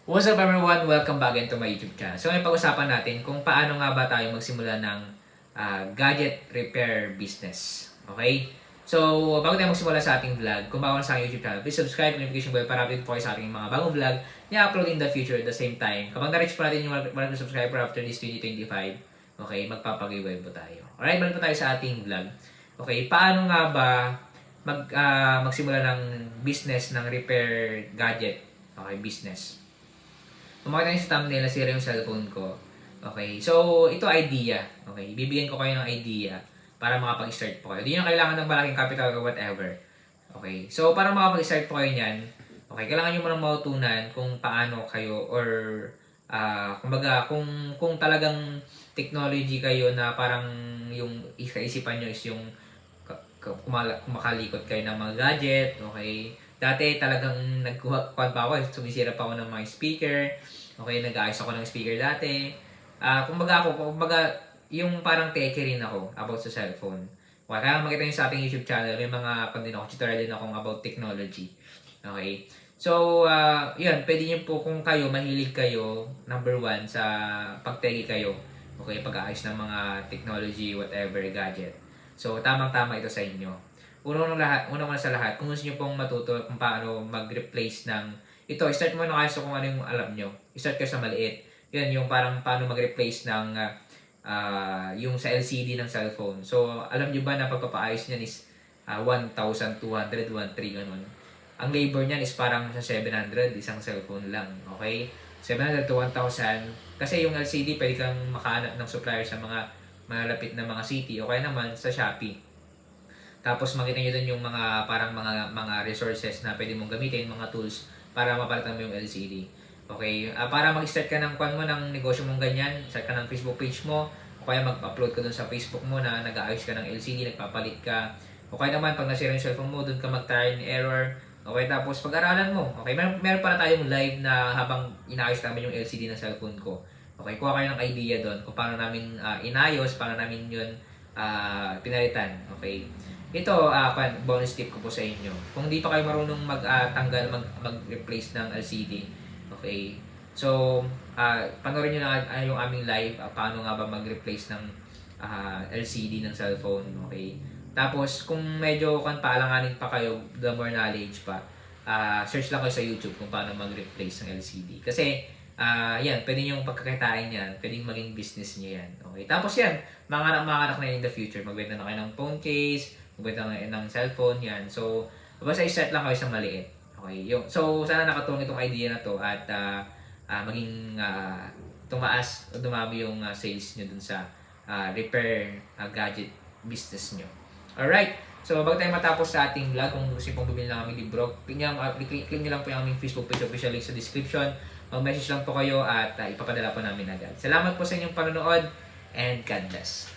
What's up everyone? Welcome back into my YouTube channel. So ngayon pag-usapan natin kung paano nga ba tayo magsimula ng gadget repair business. Okay? So bago tayo magsimula sa ating vlog, kung bago na sa aking YouTube channel, please subscribe, notification bell para update po kayo sa ating mga bagong vlog na upload in the future at the same time. Kapag na-reach po natin yung 100 subscriber after this 2025, okay, magpapag-giveaway po tayo. Alright, balik po tayo sa ating vlog. Okay, paano nga ba magsimula ng business ng repair gadget? Okay, business. Kung makita nyo sa thumbnail, nasira yung cellphone ko. Okay, so ito idea. Okay, bibigyan ko kayo ng idea para makapag-start po kayo. Hindi nyo kailangan ng malaking capital or whatever. Okay, so para makapag-start po kayo niyan, okay, kailangan nyo munang mautunan kung paano kayo or kumbaga kung talagang technology kayo na parang yung kaisipan nyo is yung kumakalikot kayo ng mga gadget, okay? Dati talagang nagkuha pa ako, sumisira pa ako ng mga speaker, okay, nag-ayos ako ng speaker dati. Kumbaga yung parang techie rin ako about sa cellphone. Okay, kaya makita nyo sa ating YouTube channel, may mga din ako, tutorial din akong about technology. Okay? So, yun, pwede nyo po kung kayo, mahilig kayo, number one, sa pag-techie kayo, okay, pag-aayos ng mga technology, whatever, gadget. So, tamang-tama ito sa inyo. Una sa lahat, kung gusto nyo pong matuto kung paano mag-replace ng ito, start mo na kayo kung ano yung alam nyo. Start kayo sa maliit. Yan, yung parang paano mag-replace ng yung sa LCD ng cellphone. So, alam nyo ba na pagpapaayos niyan is 1,200, 1,300, ganun. Ang labor niyan is parang sa 700, isang cellphone lang. Okay? 700 to 1,000. Kasi yung LCD, pwede kang makahanap ng supplier sa mga malapit na mga city o kaya naman sa Shopee. Tapos makita nyo dun yung mga parang mga resources na pwede mong gamitin, mga tools para mapalitan mo yung LCD. Okay? Para mag-start ka ng kwan mo ng negosyo mong ganyan, start ka ng Facebook page mo, o kaya mag-upload ka dun sa Facebook mo na nag-aayos ka ng LCD, nagpapalit ka. O kaya naman pag nasira yung cellphone mo, dun ka mag-try and error. Okay, tapos pag-aralan mo. Okay, meron pala tayong live na habang inaayos namin yung LCD ng cellphone ko. Okay, kuha kayo ng idea doon kung paano namin inayos, paano namin yun pinalitan. Okay. Ito, bonus tip ko po sa inyo. Kung di pa kayo marunong mag-tanggal, mag-replace ng LCD, okay. So, panoorin nyo na yung aming live, paano nga ba mag-replace ng LCD ng cellphone, okay. Tapos, kung medyo paalanganin pa kayo, the more knowledge pa, search lang kayo sa YouTube kung paano mag-replace ng LCD. Kasi, yan, pwede yung pagkakitain yan, pwedeng maging business nyo yan. Okay? Tapos yan, mga anak na in the future, magbenta na kayo ng phone case, magbenta na kayo ng cellphone, yan. So, basta i-set lang kayo sa maliit. Okay? So, sana nakatulong itong idea na to at maging tumaas o dumami yung sales nyo dun sa repair gadget business nyo. Alright, so bago tayo matapos sa ating vlog, kung gusto pong bumili ng aming libro, click nyo lang po yung aming Facebook page, official link sa description. Mag-message lang po kayo at ipapadala po namin agad. Salamat po sa inyong panonood and God bless.